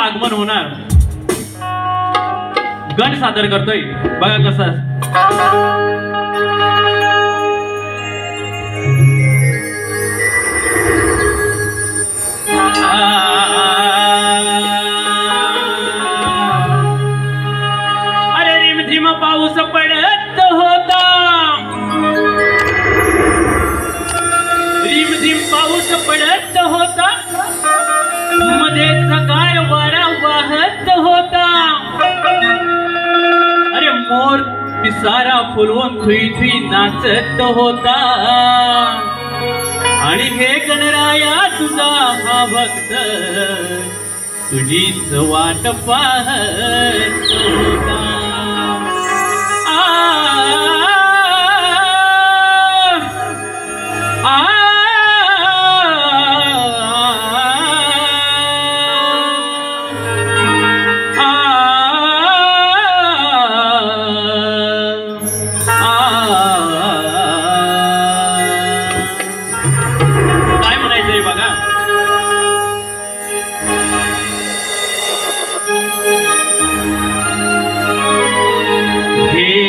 आगमन होणार. गण सादर करतोय बघा कसं. अरे रिमझिम पाऊस पडत होता, रिमझिम पाऊस पडत होता, मध्ये सकाळ वारा वाहत होता. अरे मोर पिसारा फुलवून थुई थुई नाचत होता. आणि हे गणराया तुझा हा भक्त तुझीच वाट पाहत होता.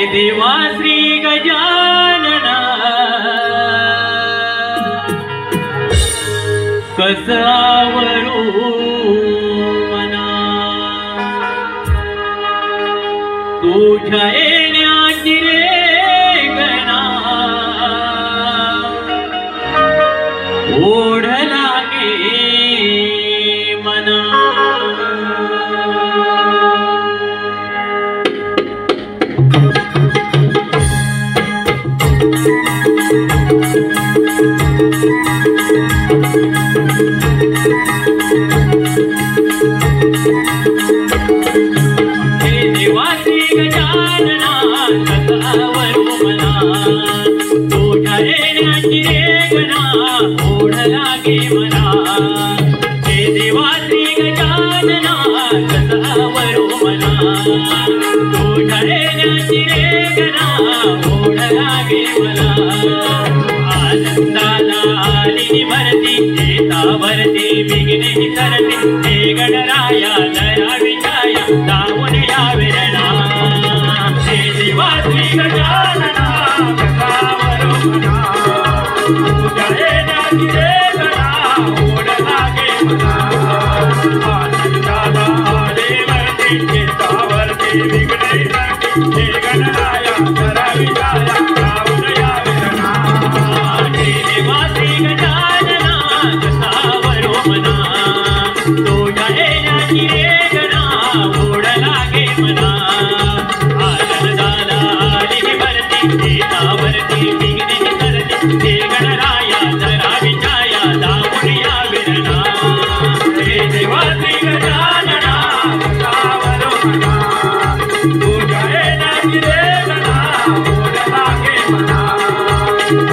देवा श्री गजानना कस आवरू मना, तुझ्या येण्याची रे गणा ओढ लागे मना. भरती बिघ्ने करते हे गणराया दया विचाया दावून यावे रणा. हे देवा श्री गजानना कसावरो मना, तुझ्या येण्याची रे गणा ओढ लागे मना. आनंदाला आले वरती शेतावरती बिघ्ने करते हे गणराया दया विचाया दावून यावे रणा. हे देवा श्री गजानना तुझ्या येण्याची रे गणा ओढ लागे मना. आनंदाला आली भरती शेतावरती बिघ्ने करते हे गणराया जरा विचाया दावून यावे रणा. हे देवा श्री गजानना कसावरो मना, तुझ्या येण्याची रे गणा ओढ लागे मना.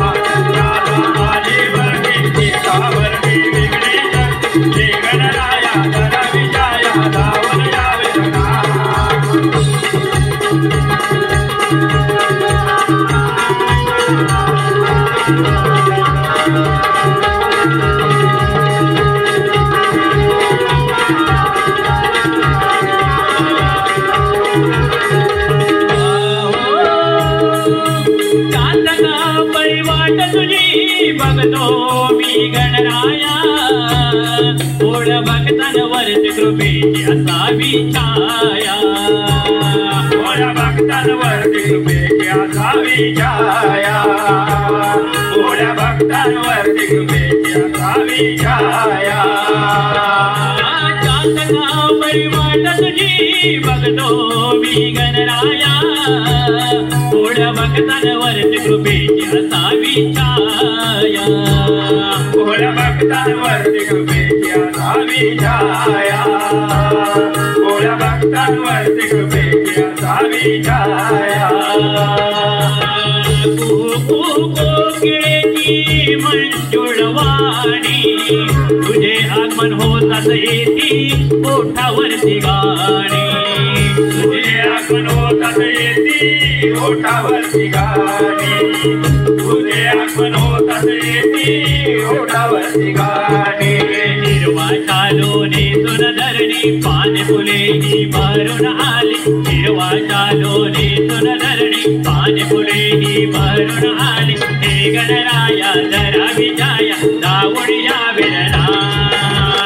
आनंदाला आली भरती शेतावरती बिघ्ने करते हे गणराया जरा विचाया दावून यावे रणा. चांदका परिवाट तुझी बघतो मी गणराया, ओढ भक्तांवरती कृपेची असावी छाया. ओढ भक्तांवरती कृपेची असावी छाया, ओढ भक्तांवरती कृपेची असावी छाया. चांदका परिवाट तुझी बघतो मी गणराया, ओढ भक्तांवरती कृपेची असावी छाया. ओढ भक्तांवरती कृपेची असावी छाया, ओढ भक्तांवरती कृपेची असावी छाया. कोकिळेची मंजुळवाणी तुझे आगमन होतात येती ओठावरती गाणी. तुझे आगमन होतात येती ओठावरती गाणी. तुझे आगमन होतात येती ओठावरती गाणी. हिरवा शालो नेसून धरणी पान फुले ही भरून आली हिरवा शालो नेसून धरणी पान फुले ही भरून आली हे गणराया जरा विजाया दावून या विरणा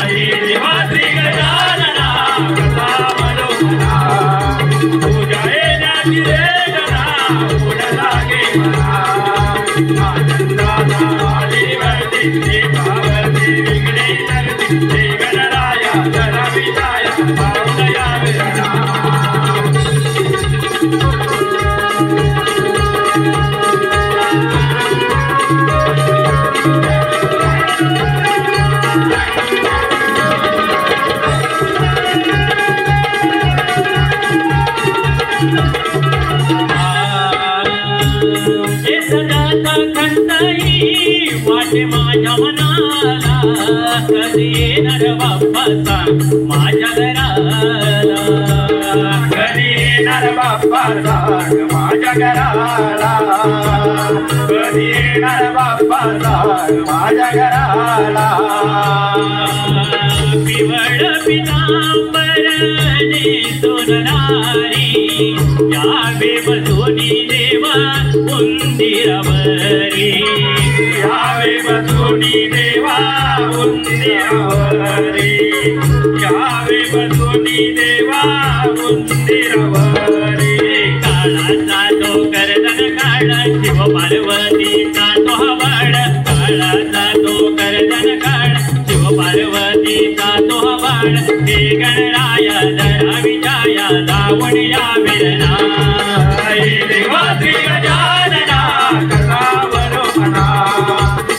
हे देवा श्री गजानना कसा मनोहरा पूजा येण्याची रे गणा पुढ लागे मला आनंदाला आली वरती देवावरती विघ्ने धरती हे गणराया जरा विजाया दावून या विरणा वाटे माझ्या मनाला कधी येणार बाप्पाचा माझ्या घराला कधी येणार बाप्पाचा माझ्या घराला कधी येणार बाप्पाचा माझ्या घराला पिवळ पितांबर नेसून नारी यावे बसोनी देवा उंदिरावरी यावे बसोनी देवा उंदिरावरी यावे बसोनी देवा उंदिरावरी काळाचा तो गर्दन काढ शिव पार्वतीचा तो हवाड काळाचा तो गर्दन काढ शिव पार्वतीचा तो हवाड हे गणराया जरा विजाया दावून या विरणा हे देवा श्री गजानना कसा मनोहरा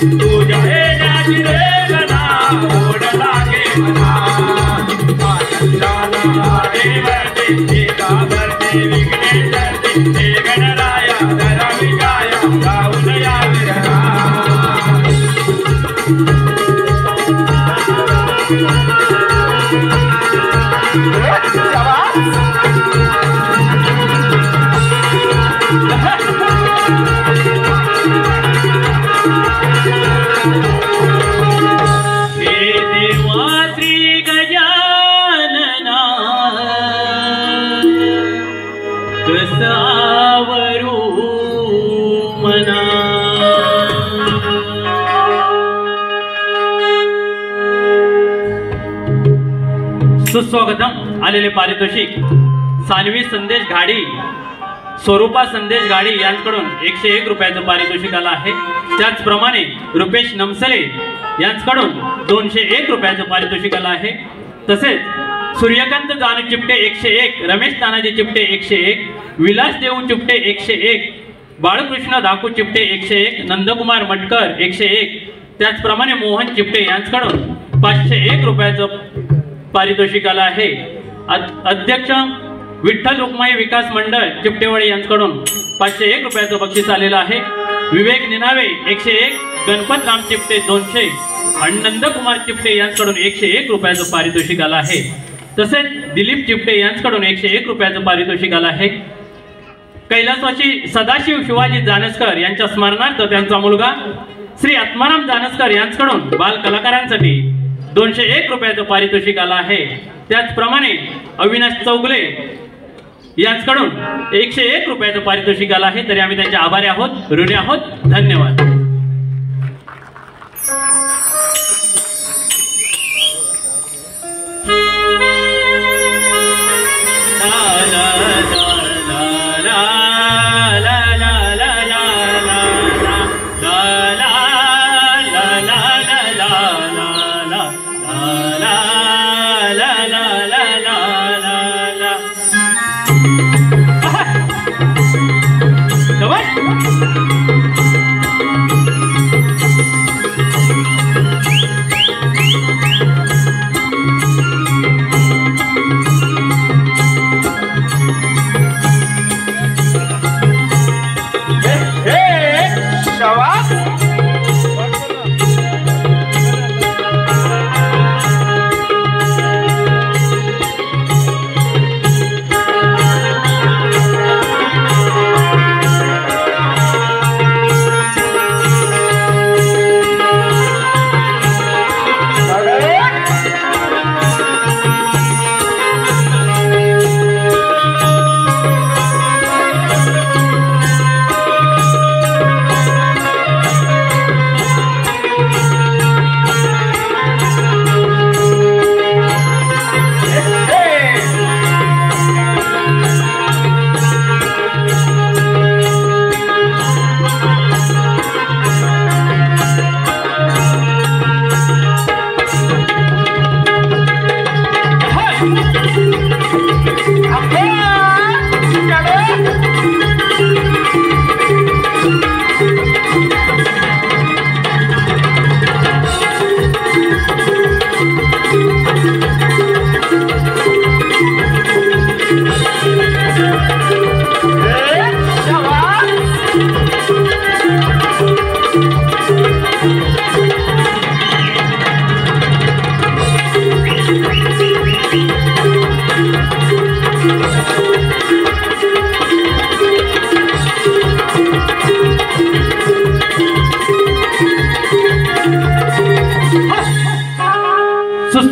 तुझ्या येण्याची रे गणा ओढ लागे मला आनंदाला आली वरती देवावरती विघ्ने धरती हे गणराया जरा विजाया दावून या विरणा सुस्वागतम आलेले पारितोषिक सानवी संदेश घाडी स्वरूपा संदेश घाडी यांच्याकडून 101 रुपयाचं पारितोषिक आलं आहे। त्याचप्रमाणे रुपेश नमसले यांच्याकडून 201 रुपयाचं पारितोषिक आलं आहे। तसेच सूर्यकांत जानू चिपटे 101, रमेश तानाजी चिपटे 101, विलास देऊ चिपटे 101, बाळकृष्ण धाकू चिपटे 101, नंदकुमार मटकर 101, त्याचप्रमाणे मोहन चिपटे यांच्याकडून 501 रुपयाचं पारितोषिक आलं आहे। अध्यक्ष विठ्ठल रुक्माई विकास मंडळ चिपटेवाडी यांच्याकडून 501 रुपयाचं बक्षीस आलेलं आहे। विवेक निनावे 101, गणपत राम चिपटे 200 आणि नंदकुमार चिपटे यांच्याकडून 101 रुपयाचं पारितोषिक आलं आहे। तसेच दिलीप चिपटे यांच्याकडून 101 रुपयाचं पारितोषिक आलं आहे। कैलासवासी सदाशिव शिवाजी जानसकर यांच्या स्मरणार्थ त्यांचा मुलगा श्री आत्माराम जानसकर यांच्याकडून बाल कलाकारांसाठी 201 रुपयाचं पारितोषिक आलं आहे। त्याचप्रमाणे अविनाश चौगले यांच्याकडून 101 रुपयाचं पारितोषिक आलं आहे। तरी आम्ही त्यांचे आभारी आहोत, ऋणी आहोत। धन्यवाद।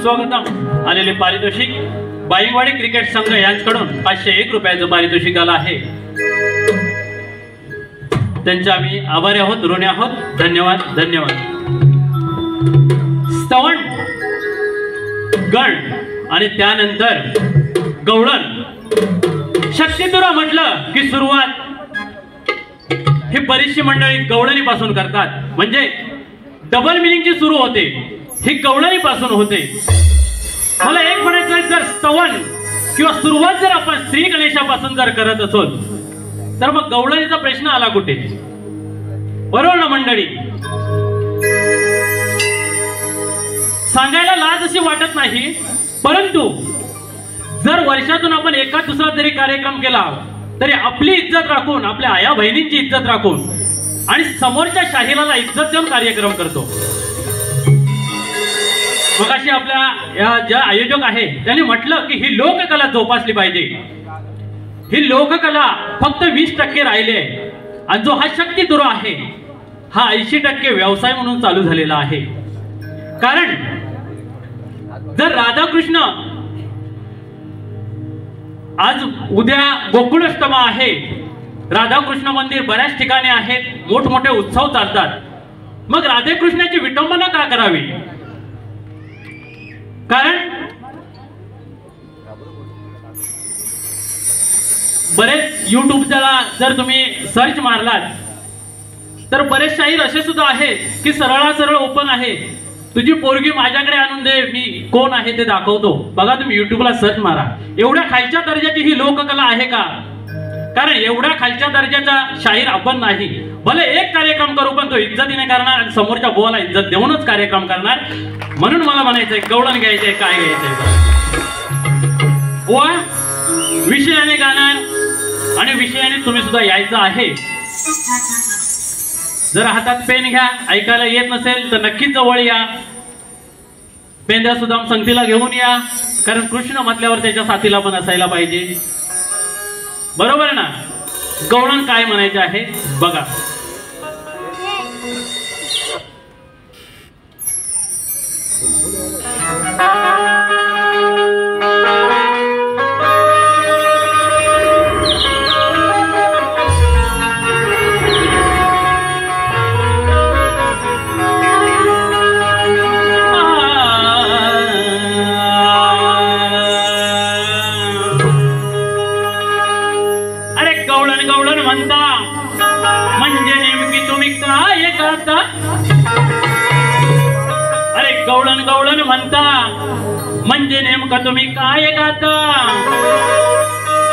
सुस्वागतम आलेले पारितोषिक बाईवाडी क्रिकेट संघ यांच्याकडून 501 रुपयाचं पारितोषिक आलं आहे. त्यांचे आम्ही आभारी आहोत, ऋणी आहोत. धन्यवाद धन्यवाद. स्तवण गण आणि त्यानंतर गवळण. शक्तितुरा म्हटलं की सुरुवात ही बरीचशी मंडळी गवळणीपासून करतात, म्हणजे डबल मिनिंगची सुरू होते, ही गवळणीपासून होते. मला एक म्हणायचं आहे, जर स्तवन किंवा सुरुवात जर आपण श्री गणेशापासून जर करत असो तर मग गवळणीचा प्रश्न आला कुठे? बरोबर ना मंडळी? सांगायला लाज अशी वाटत नाही, परंतु जर वर्षातून आपण एका दुसरा जरी कार्यक्रम केला तरी आपली इज्जत राखून, आपल्या आया बहिणींची इज्जत राखून आणि समोरच्या शाहिराला इज्जत देऊन कार्यक्रम करतो. मग अशी आपल्या या ज्या आयोजक आहे त्यांनी म्हटलं की ही लोककला जोपासली पाहिजे. ही लोककला फक्त 20% राहिली आहे आणि जो हा शक्तितुरा आहे हा 80% व्यवसाय म्हणून चालू झालेला आहे. कारण जर राधाकृष्ण आज उद्या गोकुळाष्टमी आहे, राधाकृष्ण मंदिर बऱ्याच ठिकाणी आहेत, मोठमोठे उत्सव चालतात, मग राधेकृष्णाची विटंबना का करावी? कारण बरेच युट्यूबला जर तुम्ही सर्च मारलात तर बरेच शाहीर असे सुद्धा आहेत की सरळ ओपन आहे, तुझी पोरगी माझ्याकडे आणून दे, मी कोण आहे ते दाखवतो. बघा तुम्ही युट्यूबला सर्च मारा. एवढ्या खालच्या दर्जाची ही लोककला आहे का? कारण एवढ्या खालच्या दर्जाचा शाहीर आपण नाही. भले एक कार्यक्रम करू पण तो इज्जतीने करणार आणि समोरच्या बोला इज्जत देऊनच कार्यक्रम करणार. म्हणून मला म्हणायचंय गवळण घ्यायचंय, काय घ्यायचंय वा विषयाने गाणार आणि विषयाने तुम्ही सुद्धा यायचं आहे. जर हातात पेन घ्या, ऐकायला येत नसेल तर नक्कीच जवळ या. पेंद्या सुद्धा संगतीला घेऊन या, कारण कृष्ण म्हटल्यावर त्याच्या साथीला पण असायला पाहिजे. बरोबर ना? गवळण काय म्हणायचे आहे बघा. गवळण म्हणता म्हणजे नेमकी तुम्ही काय गाता? अरे गवळण म्हणता म्हणजे नेमकं तुम्ही काय गाता?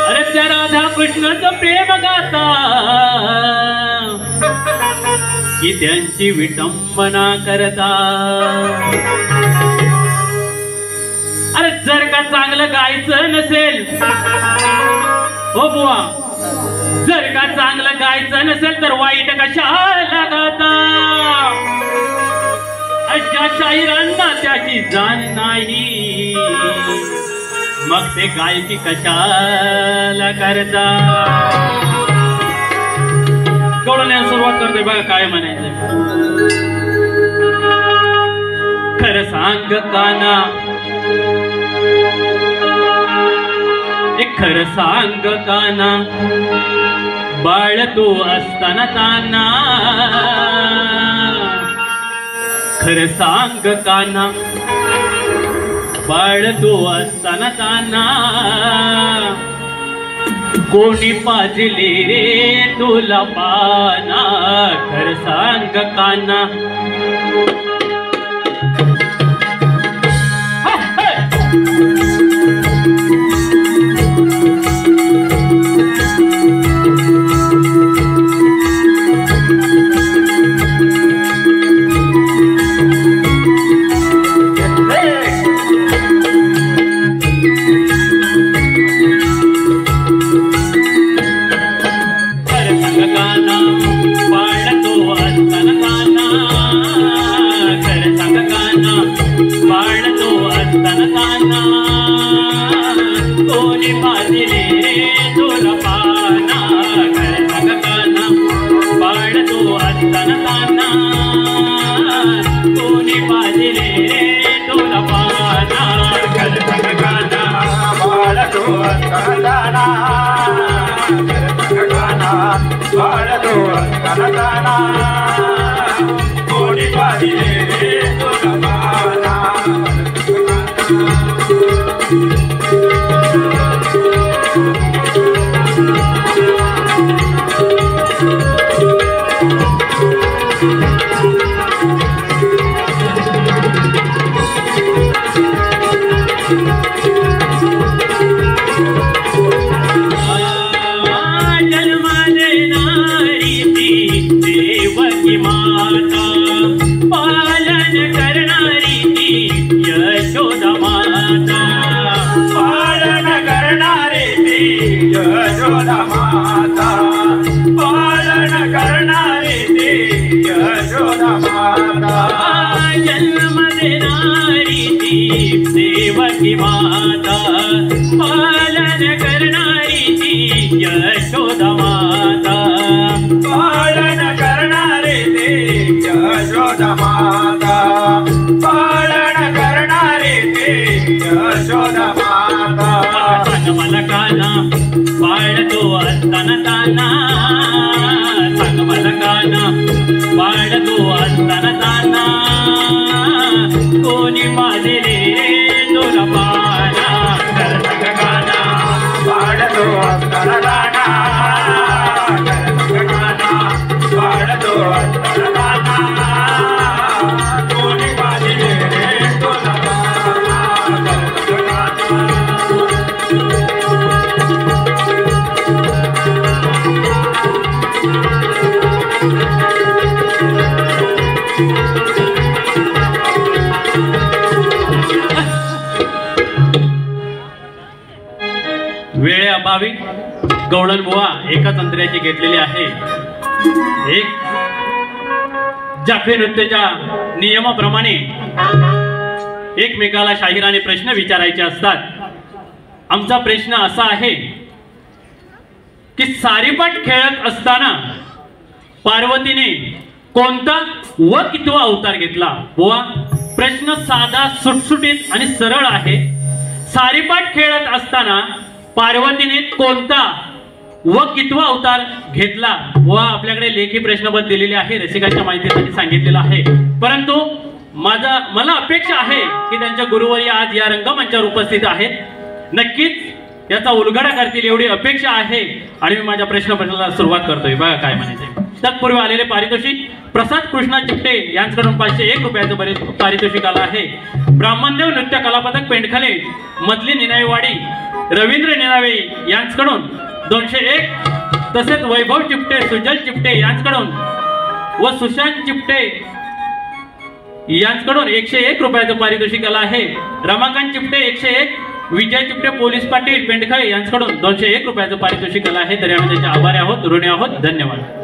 अरे त्या राधा कृष्णाचं प्रेम गाता की त्यांची विटंबना करता? अरे जर का चांगलं गायचं नसेल हो बुवा, जर का चांगलं गायचं नसेल तर वाईट कशाला गाता? अशा शाहिरांना त्याची जाण नाही, मग ते गायकी कशाला करता? गवळण्याला सुरुवात करते बघा काय म्हणायचं. खरं सांग काना, खरं सांग काना, बाळ तू असताना ताना. खरं सांग काना, बाळ तू असताना ताना. कोणी पाजली रे तुला पाना? खरं सांग काना. पाळतो असताना कोणी पाहिले रे तुला पाना देवकी माता पालन करणारी ती यशोदा माता पालन करणारे ते यशोदा माता पालन करणारे ते यशोदा माता सांग मला काना वाढतो असताना ताना सांग मला काना वाढतो असताना ताना कोणी माझे तुला पाना करतक गाना वाढतो असताना गाना करतक गाना वाढतो असताना गाना कोणी माझे तुला पाना करतक वेळेअभावी गवळण बुवा एकाच अंतराची घेतलेली आहे. एक जाफी नृत्याच्या नियमाप्रमाणे एकमेकाला शाहिराने प्रश्न विचारायचे असतात. आमचा प्रश्न असा आहे की सारीपाट खेळत असताना पार्वतीने कोणता व कितवा अवतार घेतला? बुवा प्रश्न साधा सुटसुटीत आणि सरळ आहे. सारीपाट खेळत असताना पार्वतीने कोणता व कितवा अवतार घेतला? व आपल्याकडे लेखी प्रश्नपत्र दिलेले आहे, रसिकांच्या माहितीसाठी सांगितलेलं आहे. परंतु मला अपेक्षा आहे की त्यांच्या गुरुवर्य आज या रंगमंचावर उपस्थित आहेत, नक्कीच याचा उलगडा करतील एवढी अपेक्षा आहे. आणि मी माझ्या प्रश्नपत्राला सुरुवात करतोय. बघा काय म्हणायचे. तत्पूर्वी आलेले पारितोषिक प्रसाद कृष्णा चिपटे यांच्याकडून 501 रुपयाचं पारितोषिक आलं आहे. ब्राह्मणदेव नृत्य कलापथक पेंडखले मधली निनावीवाडी रवींद्र निनावे यांच्याकडून 201, तसेच वैभव चिपटे सुजल चिपटे यांच्याकडून व सुशांत चिपटे यांच्याकडून 101 रुपयाचं पारितोषिक आलं आहे. रमाकांत चिपटे 101, विजय चिपटे पोलीस पाटील पेंडखळे यांच्याकडून 201 रुपयाचं पारितोषिक आलं आहे. तरी आम्ही त्याचे आभारी आहोत, ऋणी आहोत. धन्यवाद.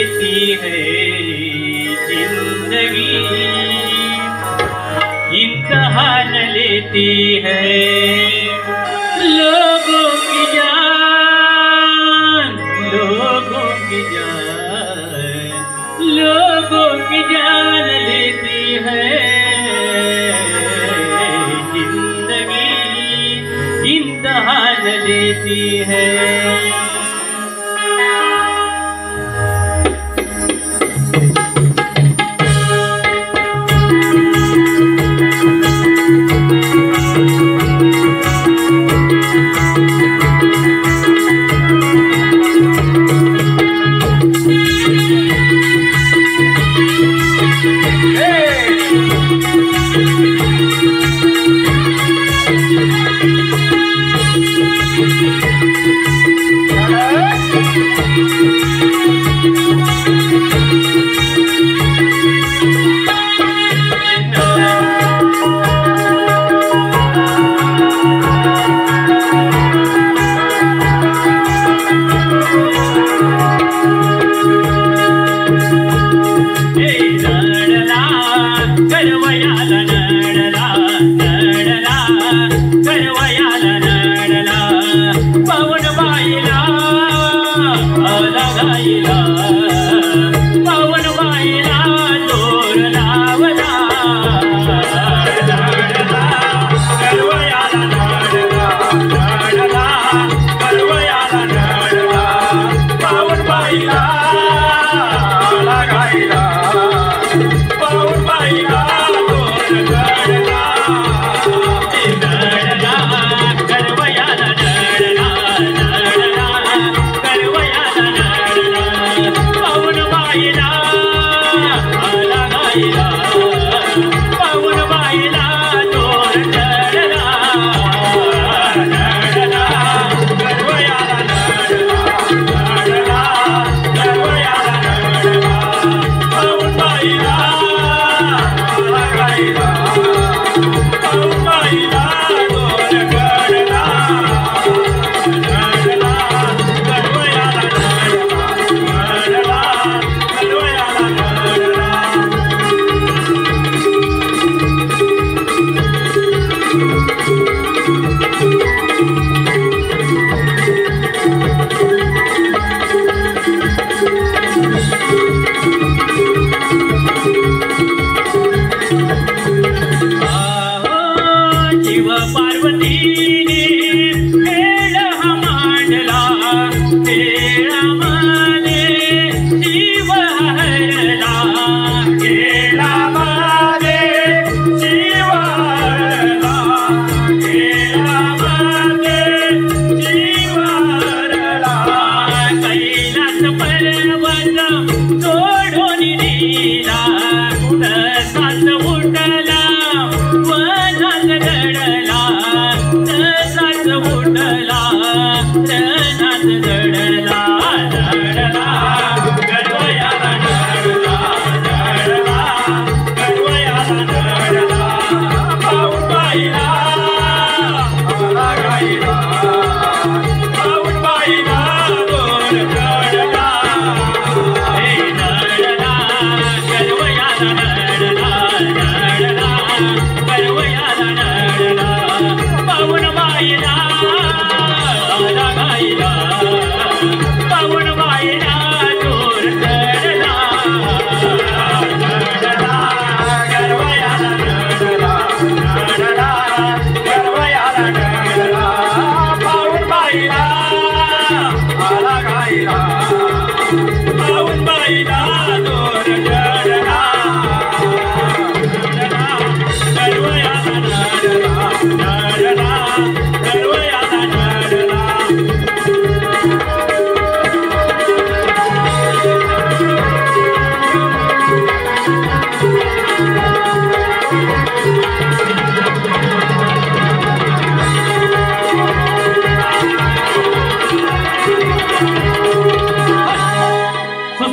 लेती है जिंदगी, इम्तिहान लेती है लोगों की जान, लोगों की जान, लोगों की जान लेती है जिंदगी, इम्तिहान लेती है।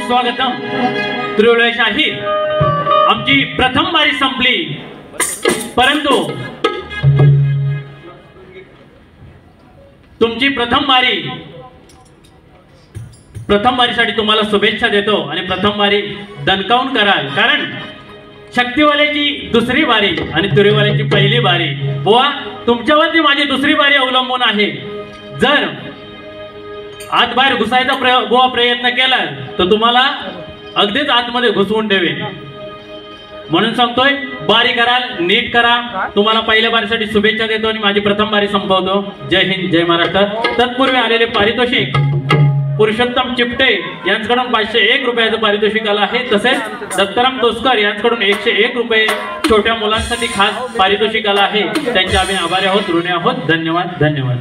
स्वागतम त्रिवलय शाही आमची प्रथम बारी संपली, परंतु तुमची प्रथम बारी प्रथम वारीसाठी तुम्हाला शुभेच्छा देतो आणि प्रथम वारी दणकावून कराल, कारण शक्तीवाल्याची दुसरी बारी आणि तुरीवाल्याची पहिली बारी. बुवा तुमच्यावरती माझी दुसरी बारी अवलंबून आहे. जर आत बाहेर घुसायचा बुवा प्रयत्न केला तर तुम्हाला अगदीच आतमध्ये घुसवून ठेवेल. म्हणून सांगतोय बारी कराल, नीट करा. तुम्हाला पहिल्या बारीसाठी शुभेच्छा देतो आणि माझी प्रथम बारी संपवतो. जय हिंद, जय महाराष्ट्र. तत्पूर्वी आलेले पारितोषिक पुरुषोत्तम चिपटे यांच्याकडून 501 रुपयाचं पारितोषिक आलं आहे. तसेच दत्तराम तोसकर यांच्याकडून 101 रुपये छोट्या मुलांसाठी खास पारितोषिक आलं आहे. त्यांचे आम्ही आभारी आहोत, ऋणी आहोत. धन्यवाद, धन्यवाद.